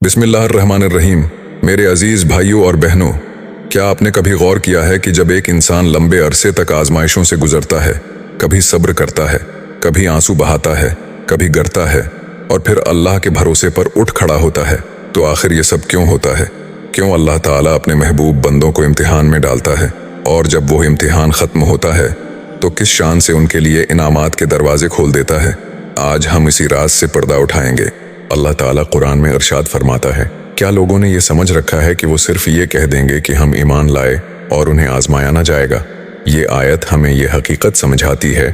बिस्मिल्लाहिर्रहमानिर्रहीम। मेरे अजीज़ भाइयों और बहनों, क्या आपने कभी गौर किया है कि जब एक इंसान लंबे अरसे तक आजमाइशों से गुजरता है, कभी सब्र करता है, कभी आंसू बहाता है, कभी गिरता है और फिर अल्लाह के भरोसे पर उठ खड़ा होता है, तो आखिर ये सब क्यों होता है? क्यों अल्लाह ताला अपने महबूब बंदों को इम्तिहान में डालता है, और जब वो इम्तिहान ख़त्म होता है तो किस शान से उनके लिए इनामात के दरवाजे खोल देता है? आज हम इसी राज से पर्दा उठाएंगे। अल्लाह ताला कुरान में इरशाद फरमाता है, क्या लोगों ने ये समझ रखा है कि वो सिर्फ ये कह देंगे कि हम ईमान लाए और उन्हें आजमाया ना जाएगा? ये आयत हमें ये हकीकत समझाती है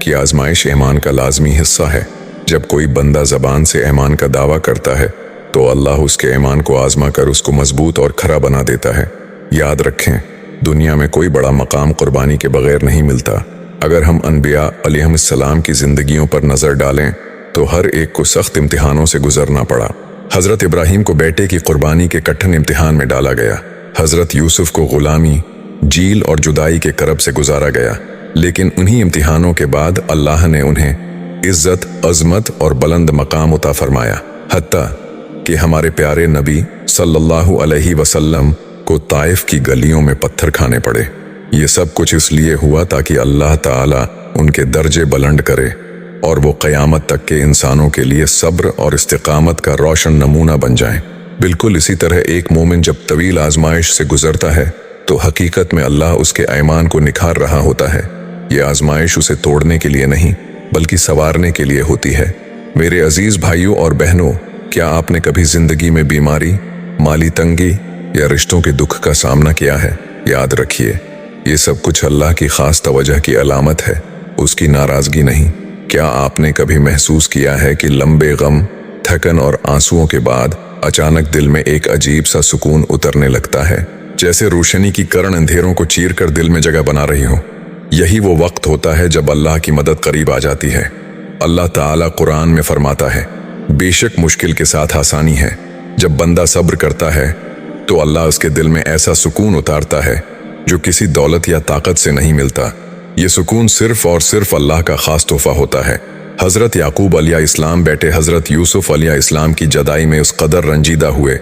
कि आजमाइश ईमान का लाजमी हिस्सा है। जब कोई बंदा ज़बान से ईमान का दावा करता है तो अल्लाह उसके ईमान को आजमा कर उसको मजबूत और खरा बना देता है। याद रखें, दुनिया में कोई बड़ा मकाम कुर्बानी के बगैर नहीं मिलता। अगर हम अनबिया अलैहिस्सलाम की ज़िंदगियों पर नज़र डालें तो हर एक को सख्त इम्तिहानों से गुजरना पड़ा। हज़रत इब्राहीम को बेटे की कुर्बानी के कठिन इम्तिहान में डाला गया। हज़रत यूसुफ को गुलामी, जील और जुदाई के करब से गुजारा गया, लेकिन उन्हीं इम्तिहानों के बाद अल्लाह ने उन्हें इज़्ज़त, अज़मत और बुलंद मकाम अता फरमाया। हत्ता कि हमारे प्यारे नबी सल्लल्लाहु अलैहि वसल्लम को ताइफ की गलियों में पत्थर खाने पड़े। ये सब कुछ इसलिए हुआ ताकि अल्लाह ताला उनके दर्जे बुलंद करे और वो क़यामत तक के इंसानों के लिए सब्र और इस्तिकामत का रोशन नमूना बन जाएं। बिल्कुल इसी तरह एक मोमिन जब तवील आजमाइश से गुजरता है तो हकीकत में अल्लाह उसके ईमान को निखार रहा होता है। ये आजमाइश उसे तोड़ने के लिए नहीं बल्कि संवारने के लिए होती है। मेरे अजीज भाइयों और बहनों, क्या आपने कभी जिंदगी में बीमारी, माली तंगी या रिश्तों के दुख का सामना किया है? याद रखिए, ये सब कुछ अल्लाह की खास तवज्जो की अलामत है, उसकी नाराजगी नहीं। क्या आपने कभी महसूस किया है कि लंबे गम, थकन और आंसुओं के बाद अचानक दिल में एक अजीब सा सुकून उतरने लगता है, जैसे रोशनी की किरण अंधेरों को चीर कर दिल में जगह बना रही हो? यही वो वक्त होता है जब अल्लाह की मदद करीब आ जाती है। अल्लाह ताला कुरान में फरमाता है, बेशक मुश्किल के साथ आसानी है। जब बंदा सब्र करता है तो अल्लाह उसके दिल में ऐसा सुकून उतारता है जो किसी दौलत या ताकत से नहीं मिलता। ये सुकून सिर्फ और सिर्फ अल्लाह का खास तोहफा होता है। हज़रत याकूब अलैहिस्सलाम बेटे हज़रत यूसुफ अलैहिस्सलाम की जदाई में उस कदर रंजीदा हुए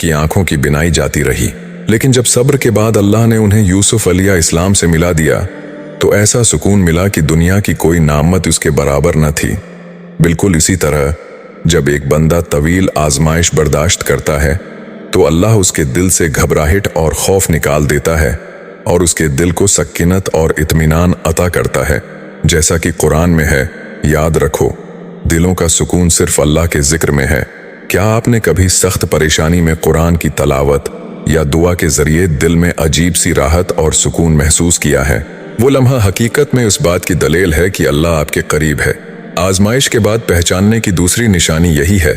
कि आंखों की बिनाई जाती रही, लेकिन जब सब्र के बाद अल्लाह ने उन्हें यूसुफ अलैहिस्सलाम से मिला दिया तो ऐसा सुकून मिला कि दुनिया की कोई नामत उसके बराबर न थी। बिल्कुल इसी तरह जब एक बंदा तवील आजमाइश बर्दाश्त करता है तो अल्लाह उसके दिल से घबराहट और खौफ निकाल देता है और उसके दिल को सकीनत और इत्मीनान अता करता है। जैसा कि कुरान में है, याद रखो, दिलों का सुकून सिर्फ अल्लाह के जिक्र में है। क्या आपने कभी सख्त परेशानी में कुरान की तलावत या दुआ के जरिए दिल में अजीब सी राहत और सुकून महसूस किया है? वो लम्हा हकीकत में इस बात की दलील है कि अल्लाह आपके करीब है। आजमाइश के बाद पहचानने की दूसरी निशानी यही है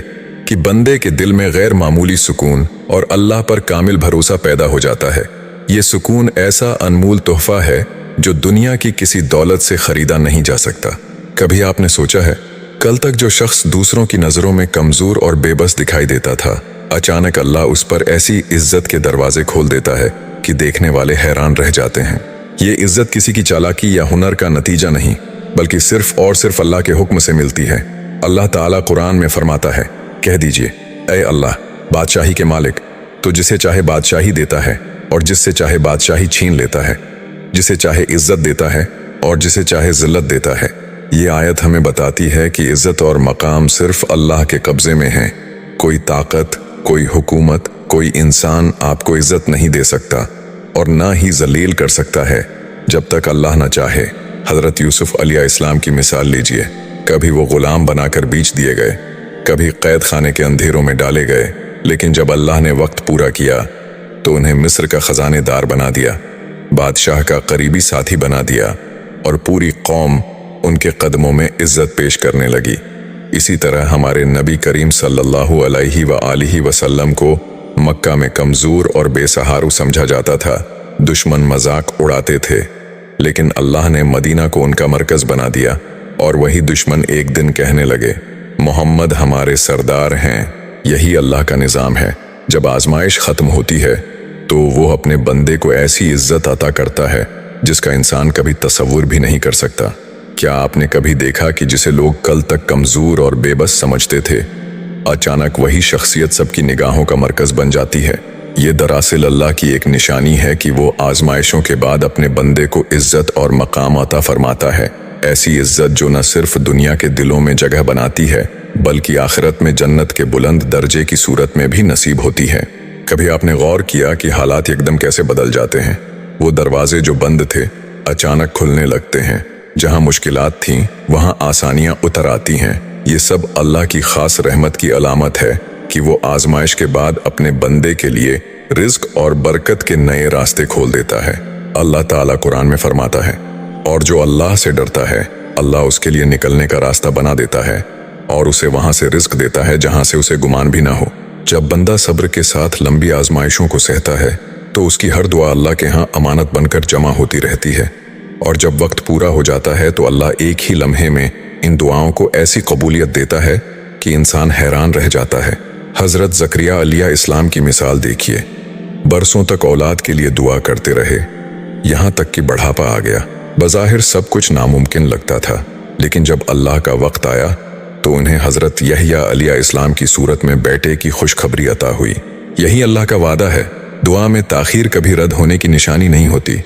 कि बंदे के दिल में गैर मामूली सुकून और अल्लाह पर कामिल भरोसा पैदा हो जाता है। ये सुकून ऐसा अनमोल तोहफा है जो दुनिया की किसी दौलत से खरीदा नहीं जा सकता। कभी आपने सोचा है, कल तक जो शख्स दूसरों की नज़रों में कमज़ोर और बेबस दिखाई देता था, अचानक अल्लाह उस पर ऐसी इज्जत के दरवाजे खोल देता है कि देखने वाले हैरान रह जाते हैं। ये इज्जत किसी की चालाकी या हुनर का नतीजा नहीं, बल्कि सिर्फ और सिर्फ अल्लाह के हुक्म से मिलती है। अल्लाह ताला कुरान में फरमाता है, कह दीजिए, ऐ अल्लाह, बादशाही के मालिक, तो जिसे चाहे बादशाही देता है और जिससे चाहे बादशाही छीन लेता है, जिसे चाहे इज्जत देता है और जिसे चाहे जिल्लत देता है। ये आयत हमें बताती है कि इज्जत और मकाम सिर्फ अल्लाह के कब्जे में है। कोई ताकत, कोई हुकूमत, कोई इंसान आपको इज्जत नहीं दे सकता और ना ही जलील कर सकता है जब तक अल्लाह न चाहे। हज़रत यूसुफ अलैहिस्सलाम की मिसाल लीजिए। कभी वो गुलाम बनाकर बेच दिए गए, कभी कैद खाने के अंधेरों में डाले गए, लेकिन जब अल्लाह ने वक्त पूरा किया तो उन्हें मिस्र का खजानेदार बना दिया, बादशाह का करीबी साथी बना दिया और पूरी कौम उनके कदमों में इज्जत पेश करने लगी। इसी तरह हमारे नबी करीम सल्लल्लाहु अलैहि वसल्लम को मक्का में कमज़ोर और बेसहारा समझा जाता था। दुश्मन मजाक उड़ाते थे, लेकिन अल्लाह ने मदीना को उनका मरकज़ बना दिया और वही दुश्मन एक दिन कहने लगे, मोहम्मद हमारे सरदार हैं। यही अल्लाह का निज़ाम है। जब आजमाइश ख़त्म होती है तो वो अपने बंदे को ऐसी इज्जत अता करता है जिसका इंसान कभी तसव्वुर भी नहीं कर सकता। क्या आपने कभी देखा कि जिसे लोग कल तक कमज़ोर और बेबस समझते थे, अचानक वही शख्सियत सबकी निगाहों का मरकज बन जाती है। ये दरअसल अल्लाह की एक निशानी है कि वो आजमाइशों के बाद अपने बंदे को इज्जत और मकाम अता फरमाता है। ऐसी इज्जत जो न सिर्फ दुनिया के दिलों में जगह बनाती है बल्कि आखिरत में जन्नत के बुलंद दर्जे की सूरत में भी नसीब होती है। कभी आपने गौर किया कि हालात एकदम कैसे बदल जाते हैं? वो दरवाजे जो बंद थे अचानक खुलने लगते हैं। जहां मुश्किलात थीं वहां आसानियां उतर आती हैं। ये सब अल्लाह की खास रहमत की अलामत है कि वो आजमाइश के बाद अपने बंदे के लिए रिज्क और बरकत के नए रास्ते खोल देता है। अल्लाह ताला कुरान में फरमाता है, और जो अल्लाह से डरता है अल्लाह उसके लिए निकलने का रास्ता बना देता है और उसे वहां से रिज्क देता है जहां से उसे गुमान भी ना हो। जब बंदा सब्र के साथ लंबी आजमाइशों को सहता है तो उसकी हर दुआ अल्लाह के यहाँ अमानत बनकर जमा होती रहती है, और जब वक्त पूरा हो जाता है तो अल्लाह एक ही लम्हे में इन दुआओं को ऐसी कबूलियत देता है कि इंसान हैरान रह जाता है। हजरत ज़करिया अलैहि इस्लाम की मिसाल देखिए। बरसों तक औलाद के लिए दुआ करते रहे, यहाँ तक कि बढ़ापा आ गया। बज़ाहिर सब कुछ नामुमकिन लगता था, लेकिन जब अल्लाह का वक्त आया तो उन्हें हजरत यहया अलैहि इस्लाम की सूरत में बेटे की खुशखबरी अता हुई। यही अल्लाह का वादा है। दुआ में ताखीर कभी रद्द होने की निशानी नहीं होती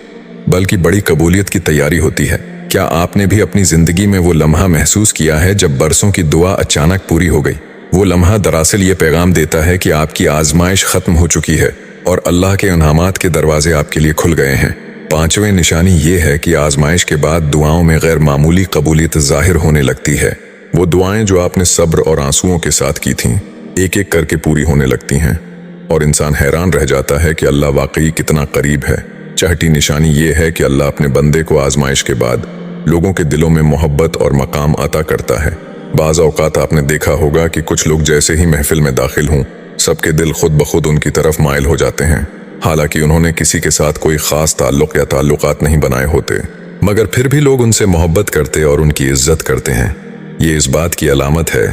बल्कि बड़ी कबूलियत की तैयारी होती है। क्या आपने भी अपनी जिंदगी में वो लम्हा महसूस किया है जब बरसों की दुआ अचानक पूरी हो गई? वो लम्हा दरअसल ये पैगाम देता है कि आपकी आजमाइश खत्म हो चुकी है और अल्लाह के इनामात के दरवाजे आपके लिए खुल गए हैं। पांचवें निशानी ये है कि आजमाइश के बाद दुआओं में गैर मामूली कबूलियत जाहिर होने लगती है। वो दुआएं जो आपने सब्र और आंसुओं के साथ की थीं एक एक करके पूरी होने लगती हैं और इंसान हैरान रह जाता है कि अल्लाह वाकई कितना करीब है। छठी निशानी ये है कि अल्लाह अपने बंदे को आजमाइश के बाद लोगों के दिलों में मोहब्बत और मकाम अता करता है। बाज़ औक़ात आपने देखा होगा कि कुछ लोग जैसे ही महफिल में दाखिल हों सबके दिल खुद ब खुद उनकी तरफ माइल हो जाते हैं, हालांकि उन्होंने किसी के साथ कोई ख़ास ताल्लुक़ या ताल्लुक़ात नहीं बनाए होते, मगर फिर भी लोग उनसे मोहब्बत करते और उनकी इज्जत करते हैं। ये इस बात की अलामत है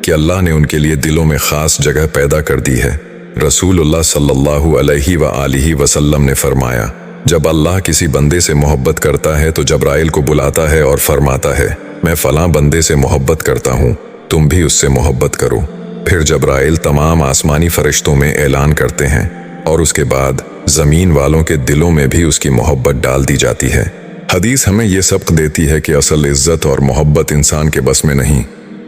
कि अल्लाह ने उनके लिए दिलों में ख़ास जगह पैदा कर दी है। रसूलुल्लाह सल्लल्लाहु अलैहि व आलिहि वसल्लम ने फरमाया, जब अल्लाह किसी बंदे से मोहब्बत करता है तो जब्राइल को बुलाता है और फरमाता है, मैं फ़लाँ बंदे से मोहब्बत करता हूँ, तुम भी उससे मोहब्बत करो। फिर जब्राइल तमाम आसमानी फरिश्तों में ऐलान करते हैं और उसके बाद ज़मीन वालों के दिलों में भी उसकी मोहब्बत डाल दी जाती है। हदीस हमें ये सबक देती है कि असल इज्जत और मोहब्बत इंसान के बस में नहीं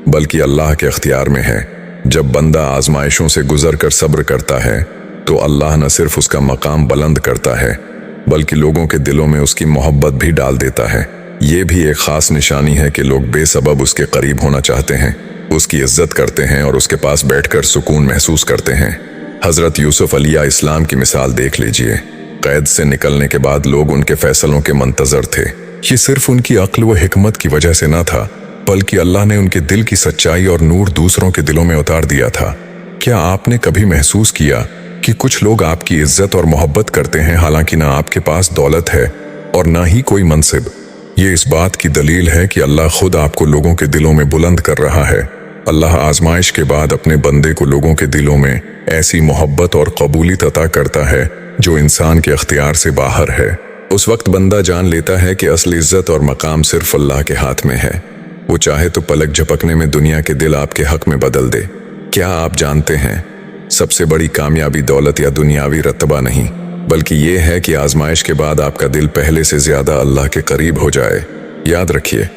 बल्कि अल्लाह के अख्तियार में है। जब बंदा आजमाइशों से गुजर कर सब्र करता है तो अल्लाह न सिर्फ उसका मकाम बुलंद करता है बल्कि लोगों के दिलों में उसकी मोहब्बत भी डाल देता है। ये भी एक ख़ास निशानी है कि लोग बेसबब उसके करीब होना चाहते हैं, उसकी इज्जत करते हैं और उसके पास बैठकर सुकून महसूस करते हैं। हज़रत यूसुफ अलैहि इस्लाम की मिसाल देख लीजिए। कैद से निकलने के बाद लोग उनके फैसलों के मंतज़र थे। ये सिर्फ उनकी अक्ल व हिकमत की वजह से न था बल्कि अल्लाह ने उनके दिल की सच्चाई और नूर दूसरों के दिलों में उतार दिया था। क्या आपने कभी महसूस किया कि कुछ लोग आपकी इज्जत और मोहब्बत करते हैं हालांकि ना आपके पास दौलत है और ना ही कोई मनसिब? ये इस बात की दलील है कि अल्लाह खुद आपको लोगों के दिलों में बुलंद कर रहा है। अल्लाह आजमाइश के बाद अपने बंदे को लोगों के दिलों में ऐसी मोहब्बत और कबूलियत अता करता है जो इंसान के अख्तियार से बाहर है। उस वक्त बंदा जान लेता है कि असली इज्जत और मकाम सिर्फ अल्लाह के हाथ में है। वो चाहे तो पलक झपकने में दुनिया के दिल आपके हक में बदल दे। क्या आप जानते हैं, सबसे बड़ी कामयाबी दौलत या दुनियावी रतबा नहीं बल्कि ये है कि आजमाइश के बाद आपका दिल पहले से ज्यादा अल्लाह के करीब हो जाए। याद रखिए,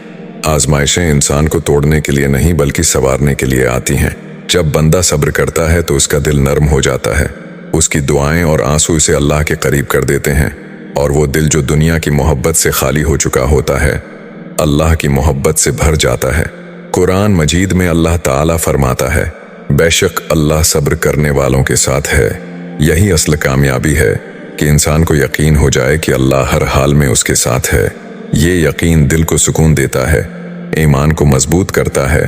आजमाइशें इंसान को तोड़ने के लिए नहीं बल्कि संवारने के लिए आती हैं। जब बंदा सब्र करता है तो उसका दिल नर्म हो जाता है, उसकी दुआएं और आंसू उसे अल्लाह के करीब कर देते हैं और वो दिल जो दुनिया की मोहब्बत से खाली हो चुका होता है अल्लाह की मोहब्बत से भर जाता है। कुरान मजीद में अल्लाह ताला फरमाता है, बेशक अल्लाह सब्र करने वालों के साथ है। यही असल कामयाबी है कि इंसान को यकीन हो जाए कि अल्लाह हर हाल में उसके साथ है। ये यकीन दिल को सुकून देता है, ईमान को मजबूत करता है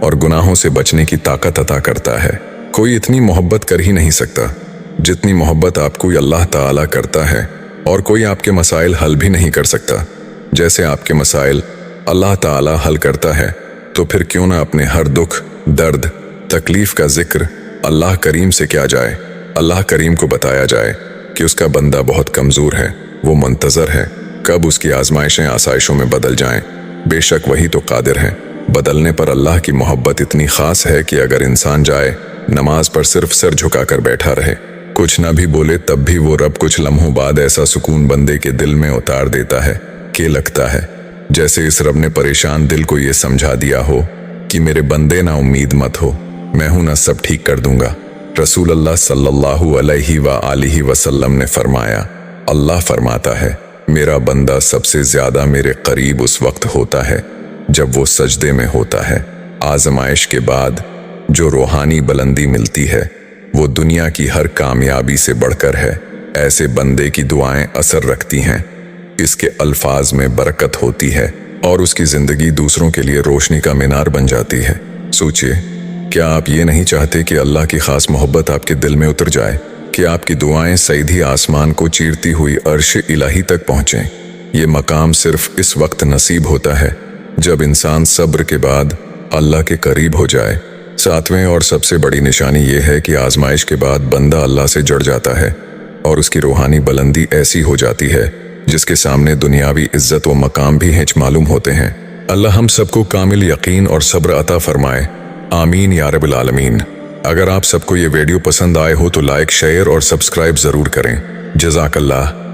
और गुनाहों से बचने की ताकत अता करता है। कोई इतनी मोहब्बत कर ही नहीं सकता जितनी मोहब्बत आपको अल्लाह ताला करता है, और कोई आपके मसाइल हल भी नहीं कर सकता जैसे आपके मसाइल अल्लाह ताला हल करता है। तो फिर क्यों ना अपने हर दुख, दर्द, तकलीफ का जिक्र अल्लाह करीम से किया जाए। अल्लाह करीम को बताया जाए कि उसका बंदा बहुत कमज़ोर है, वो मुंतज़र है कब उसकी आजमाइशें आसाइशों में बदल जाएं। बेशक वही तो कादिर है बदलने पर अल्लाह की मोहब्बत इतनी खास है कि अगर इंसान जाए नमाज पर सिर्फ सर झुकाकर बैठा रहे, कुछ ना भी बोले, तब भी वो रब कुछ लम्हों बाद ऐसा सुकून बंदे के दिल में उतार देता है कि लगता है जैसे इस रब ने परेशान दिल को ये समझा दिया हो कि मेरे बंदे ना उम्मीद मत हो, मैं हूं ना, सब ठीक कर दूंगा। रसूल अल्लाह सल्लल्लाहु अलैहि वसल्लम ने फरमाया, अल्लाह फरमाता है मेरा बंदा सबसे ज्यादा मेरे करीब उस वक्त होता है जब वो सजदे में होता है। आजमाइश के बाद जो रूहानी बुलंदी मिलती है वो दुनिया की हर कामयाबी से बढ़कर है। ऐसे बंदे की दुआएं असर रखती हैं, इसके अल्फाज में बरकत होती है और उसकी जिंदगी दूसरों के लिए रोशनी का मीनार बन जाती है। सोचिए, क्या आप ये नहीं चाहते कि अल्लाह की खास मोहब्बत आपके दिल में उतर जाए, कि आपकी दुआएं सीधी आसमान को चीरती हुई अर्श इलाही तक पहुंचें। ये मकाम सिर्फ इस वक्त नसीब होता है जब इंसान सब्र के बाद अल्लाह के करीब हो जाए। सातवें और सबसे बड़ी निशानी ये है कि आजमाइश के बाद बंदा अल्लाह से जुड़ जाता है और उसकी रूहानी बुलंदी ऐसी हो जाती है जिसके सामने दुनियावी इज्जत व मकाम भी हिंच मालूम होते हैं। अल्लाह हम सबको कामिल यकीन और सब्र अता फरमाए, आमीन या रब्बिल आलमीन। अगर आप सबको ये वीडियो पसंद आए हो तो लाइक, शेयर और सब्सक्राइब जरूर करें। जज़ाकल्लाह।